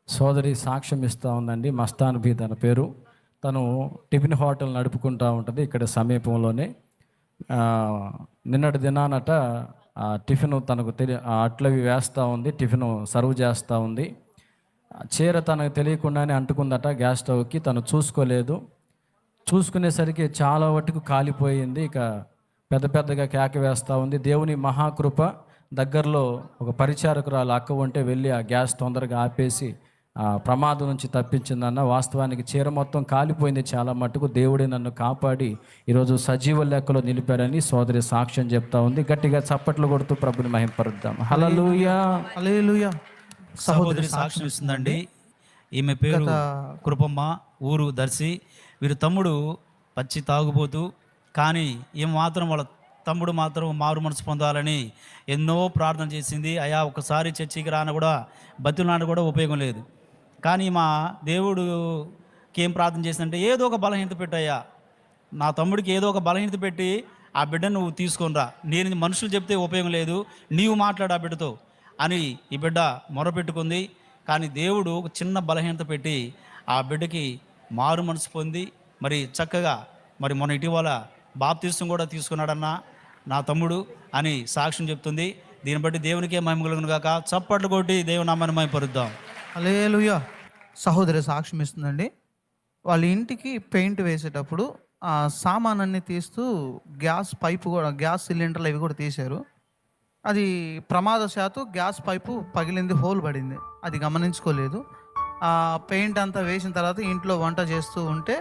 సోదరి సాక్ష్యం ఇస్తూ ఉందండి. మస్తాన్ బి తన పేరు. తను టిఫిన్ హోటల్ నడుపుకుంటూ ఉంటుంది ఇక్కడ సమీపంలోనే. ఆ, నిన్నటి దినానట టిఫిన్ తనకు అట్లవి వేస్తూ ఉంది, టిఫిన్ సర్వ్ చేస్తూ ఉంది. చీర తనకు తెలియకుండానే అంటుకుందట గ్యాస్ స్టవ్కి. తను చూసుకోలేదు. చూసుకునేసరికి చాలా వరకు కాలిపోయింది. ఇక పెద్ద పెద్దగా కేక వేస్తూ ఉంది. దేవుని మహాకృప, దగ్గరలో ఒక పరిచారకురాలు అక్క ఉంటే వెళ్ళి ఆ గ్యాస్ తొందరగా ఆపేసి ప్రమాదం నుంచి తప్పించిందన్న. వాస్తవానికి చీర మొత్తం కాలిపోయింది చాలా మట్టుకు. దేవుడే నన్ను కాపాడి ఈరోజు సజీవ లెక్కలో నిలిపారని సోదరి సాక్ష్యం చెప్తా ఉంది. గట్టిగా చప్పట్లు కొడుతూ ప్రభుని మహిమపరుద్దాం. హల్లెలూయా, హల్లెలూయా. సహోదరి సాక్ష్యం ఇస్తుందండి. ఈమె పేరు కృపమ్మ, ఊరు దర్శి. వీరు తమ్ముడు పచ్చి తాగుబోతూ, కానీ ఈమె మాత్రం వాళ్ళ తమ్ముడు మాత్రం మారు మనసు పొందాలని ఎన్నో ప్రార్థన చేసింది. అయా ఒకసారి చర్చికి రాన కూడా బతులాన కూడా ఉపయోగం లేదు. కానీ మా దేవుడికి ఏం ప్రార్థన చేసిందంటే, ఏదో ఒక బలహీనత పెట్టయ్యా, నా తమ్ముడికి ఏదో ఒక బలహీనత పెట్టి ఆ బిడ్డను నువ్వు తీసుకొని రా. నేను మనుషులు చెప్తే ఉపయోగం లేదు, నీవు మాట్లాడు ఆ బిడ్డతో అని ఈ బిడ్డ మొరపెట్టుకుంది. కానీ దేవుడు ఒక చిన్న బలహీనత పెట్టి ఆ బిడ్డకి మారు మనసు పొంది మరి చక్కగా మరి మొన్న ఇటీవల బాప్తీసం కూడా తీసుకున్నాడన్న నా తమ్ముడు అని సాక్ష్యం చెప్తుంది. దీన్ని బట్టి దేవునికే మహిమ కలుగును గాక. చప్పట్లు కొట్టి దేవుని నామాన్ని మహిమపరుద్దాం. హల్లెలూయా. సహోదరి సాక్ష్యం ఇస్తుందండి. వాళ్ళ ఇంటికి పెయింట్ వేసేటప్పుడు ఆ సామానాన్ని తీస్తూ గ్యాస్ పైపు కూడా, గ్యాస్ సిలిండర్లు అవి కూడా తీశారు. అది ప్రమాదశాత్తు గ్యాస్ పైపు పగిలింది, హోల్ పడింది. అది గమనించుకోలేదు. ఆ పెయింట్ అంతా వేసిన తర్వాత ఇంట్లో వంట చేస్తూ ఉంటే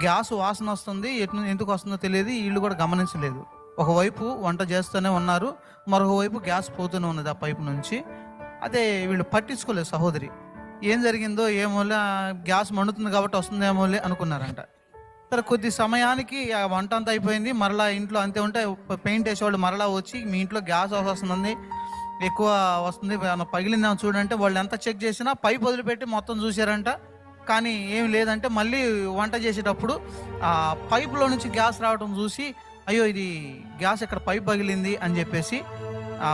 గ్యాస్ వాసన వస్తుంది, ఎందుకు వస్తుందో తెలియదు. వీళ్ళు కూడా గమనించలేదు. ఒకవైపు వంట చేస్తూనే ఉన్నారు, మరొక వైపు గ్యాస్ పోతూనే ఉన్నది ఆ పైపు నుంచి. అదే వీళ్ళు పట్టించుకోలేదు. సహోదరి ఏం జరిగిందో ఏమోలే, గ్యాస్ మండుతుంది కాబట్టి వస్తుందేమోలే అనుకున్నారంట. సరే కొద్ది సమయానికి ఆ వంట అంతా అయిపోయింది. మరలా ఇంట్లో అంతే ఉంటే పెయింట్ వేసేవాళ్ళు మరలా వచ్చి, మీ ఇంట్లో గ్యాస్ వస్తుంది, ఎక్కువ వస్తుంది, పగిలిందేమో చూడంటే వాళ్ళు ఎంత చెక్ చేసినా పైప్ వదిలిపెట్టి మొత్తం చూశారంట. కానీ ఏం లేదంటే మళ్ళీ వంట చేసేటప్పుడు ఆ పైపులో నుంచి గ్యాస్ రావడం చూసి, అయ్యో ఇది గ్యాస్ ఇక్కడ పైప్ పగిలింది అని చెప్పేసి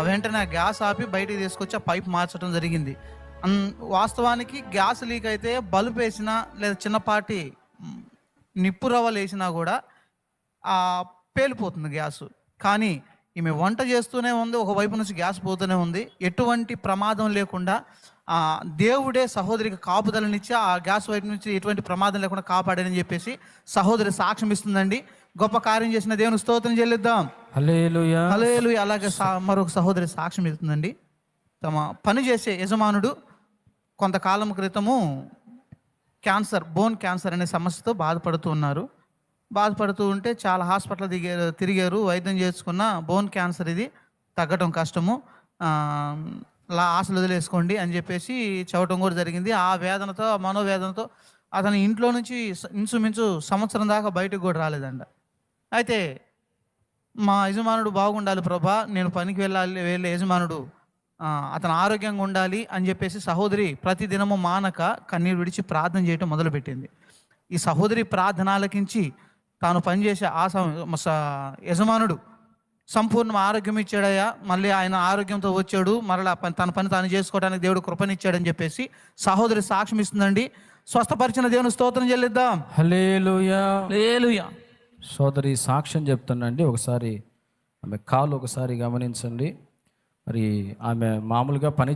వెంటనే ఆ గ్యాస్ ఆపి బయటికి తీసుకొచ్చి ఆ పైప్ మార్చడం జరిగింది. వాస్తవానికి గ్యాస్ లీక్ అయితే బల్బ్ వేసినా లేదా చిన్నపాటి నిప్పు రవ్వలు వేసినా కూడా పేలిపోతుంది గ్యాసు. కానీ ఈమె వంట చేస్తూనే ఉంది, ఒకవైపు నుంచి గ్యాస్ పోతూనే ఉంది. ఎటువంటి ప్రమాదం లేకుండా దేవుడే సహోదరికి కాపుదలనిచ్చి ఆ గ్యాస్ వైపు నుంచి ఎటువంటి ప్రమాదం లేకుండా కాపాడని చెప్పేసి సహోదరి సాక్ష్యం ఇస్తుందండి. గొప్ప కార్యం చేసిన దేవుని స్తోత్రం చెల్లిద్దాం. హల్లెలూయా, హల్లెలూయా. అలాగే మరొక సహోదరి సాక్ష్యం ఇస్తుందండి. తమ పని చేసే యజమానుడు కొంతకాలం క్రితము క్యాన్సర్, బోన్ క్యాన్సర్ అనే సమస్యతో బాధపడుతూ ఉంటే చాలా హాస్పిటల్ తిరిగారు, వైద్యం చేసుకున్న బోన్ క్యాన్సర్ ఇది తగ్గటం కష్టము, ఆశలు వదిలేసుకోండి అని చెప్పేసి చెప్పడం కూడా జరిగింది. ఆ వేదనతో, మనోవేదనతో అతని ఇంట్లో నుంచి ఇంచుమించు సంవత్సరం దాకా బయటకు కూడా రాలేదంట. అయితే మా యజమానుడు బాగుండాలి ప్రభా, నేను పనికి వెళ్ళే యజమానుడు అతను ఆరోగ్యంగా ఉండాలి అని చెప్పేసి సహోదరి ప్రతిదినము మానక కన్నీరు విడిచి ప్రార్థన చేయటం మొదలుపెట్టింది. ఈ సహోదరి ప్రార్థన ఆలకించి తాను పనిచేసే యజమానుడు సంపూర్ణ ఆరోగ్యం ఇచ్చాడయ్యా, మళ్ళీ ఆయన ఆరోగ్యంతో వచ్చాడు, మరలా తన పని తాను చేసుకోవడానికి దేవుడు కృపనిచ్చాడని చెప్పేసి సహోదరి సాక్ష్యం ఇస్తుందండి. స్వస్థపరిచిన దేవుని స్తోత్రం చెల్లిద్దాం. హల్లెలూయా, హల్లెలూయా. సోదరి సాక్ష్యం చెప్తానండి. ఒకసారి ఆమె కాలు ఒకసారి గమనించండి. మరి ఆమె మామూలుగా పని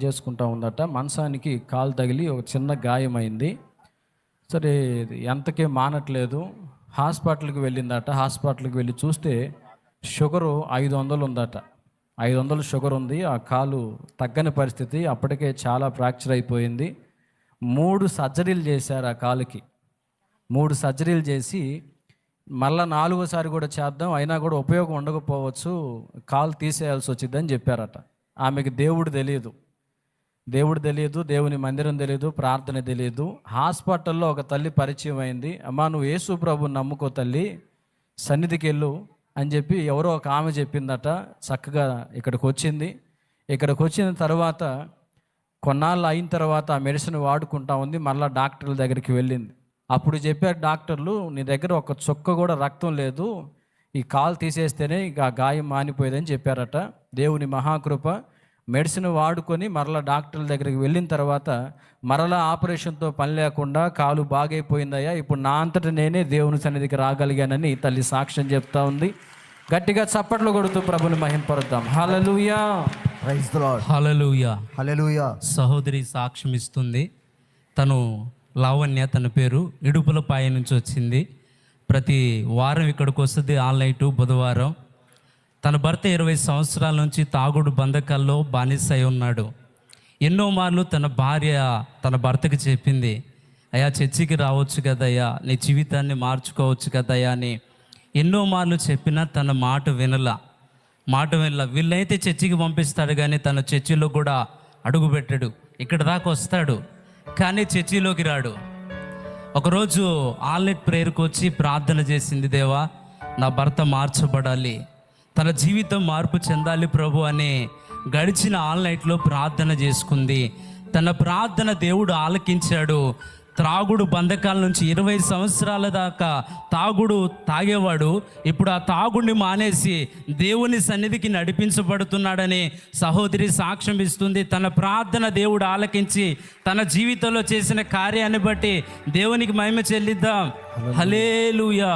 చేసుకుంటా ఉందట. మంచానికి కాలు తగిలి ఒక చిన్న గాయమైంది. సరే ఎంతకే మానట్లేదు. హాస్పిటల్కి వెళ్ళిందట. హాస్పిటల్కి వెళ్ళి చూస్తే షుగరు 500 ఉందట. 500 షుగర్ ఉంది. ఆ కాలు తగ్గని పరిస్థితి. అప్పటికే చాలా ఫ్రాక్చర్ అయిపోయింది. 3 సర్జరీలు చేశారు ఆ కాలుకి. 3 సర్జరీలు చేసి మళ్ళా 4వసారి కూడా చేద్దాం, అయినా కూడా ఉపయోగం ఉండకపోవచ్చు, కాలు తీసేయాల్సి వచ్చిందని చెప్పారట. ఆమెకి దేవుడు తెలియదు, దేవుని మందిరం తెలియదు, ప్రార్థన తెలియదు. హాస్పిటల్లో ఒక తల్లి పరిచయం అయింది. అమ్మా నువ్వు యేసు ప్రభుని నమ్ముకో తల్లి, సన్నిధికి వెళ్ళు అని చెప్పి ఎవరో ఒక ఆమె చెప్పిందట. చక్కగా ఇక్కడికి వచ్చింది. ఇక్కడికి వచ్చిన తర్వాత కొన్నాళ్ళు అయిన తర్వాత ఆ మెడిసిన్ వాడుకుంటా ఉంది. మళ్ళీ డాక్టర్ల దగ్గరికి వెళ్ళింది. అప్పుడు చెప్పారు డాక్టర్లు, నీ దగ్గర ఒక చుక్క కూడా రక్తం లేదు, ఈ కాలు తీసేస్తేనే ఇక ఆ గాయం మానిపోయేదని చెప్పారట. దేవుని మహాకృప మెడిసిన్ వాడుకొని మరలా డాక్టర్ల దగ్గరికి వెళ్ళిన తర్వాత మరలా ఆపరేషన్తో పని లేకుండా కాలు బాగైపోయిందయ్యా, ఇప్పుడు నా అంతట నేనే దేవుని సన్నిధికి రాగలిగానని తల్లి సాక్ష్యం చెప్తా ఉంది. గట్టిగా చప్పట్లు కొడుతూ ప్రభుని మహింపరుద్దాం. హల్లెలూయా, ప్రైజ్ ది లార్డ్, హల్లెలూయా. హల్లెలూయా. సహోదరి సాక్ష్యం ఇస్తుంది. తను లావణ్య, తన పేరు ఇడుపులపాయ నుంచి వచ్చింది. ప్రతి వారం ఇక్కడికి వస్తుంది, ఆన్లైన్ బుధవారం. తన భర్త 20 సంవత్సరాల నుంచి తాగుడు బంధకాల్లో బానిసై ఉన్నాడు. ఎన్నో మార్లు తన భార్య తన భర్తకి చెప్పింది, అయ్యా చర్చికి రావచ్చు కదయ్యా, నీ జీవితాన్ని మార్చుకోవచ్చు కదయ్యా అని ఎన్నో మార్లు చెప్పినా తన మాట వినలా. వీళ్ళైతే చర్చికి పంపిస్తాడు కానీ తన చర్చిలో కూడా అడుగు పెట్టాడు. ఇక్కడ దాకా వస్తాడు కానీ చర్చిలోకి రాడు. ఒకరోజు ఆన్లైన్ ప్రేయర్కి వచ్చి ప్రార్థన చేసింది, దేవా నా భర్త మార్చబడాలి, తన జీవితం మార్పు చెందాలి ప్రభు అని గడిచిన ఆన్లైన్లో ప్రార్థన చేసుకుంది. తన ప్రార్థన దేవుడు ఆలకించాడు. త్రాగుడు బంధకాల నుంచి 20 సంవత్సరాల దాకా తాగేవాడు ఇప్పుడు ఆ తాగుడిని మానేసి దేవుని సన్నిధికి నడిపించబడుతున్నాడని సహోదరి సాక్ష్యం ఇస్తుంది. తన ప్రార్థన దేవుడు ఆలకించి తన జీవితంలో చేసిన కార్యాన్ని బట్టి దేవునికి మహిమ చెల్లిద్దాం. హల్లెలూయా.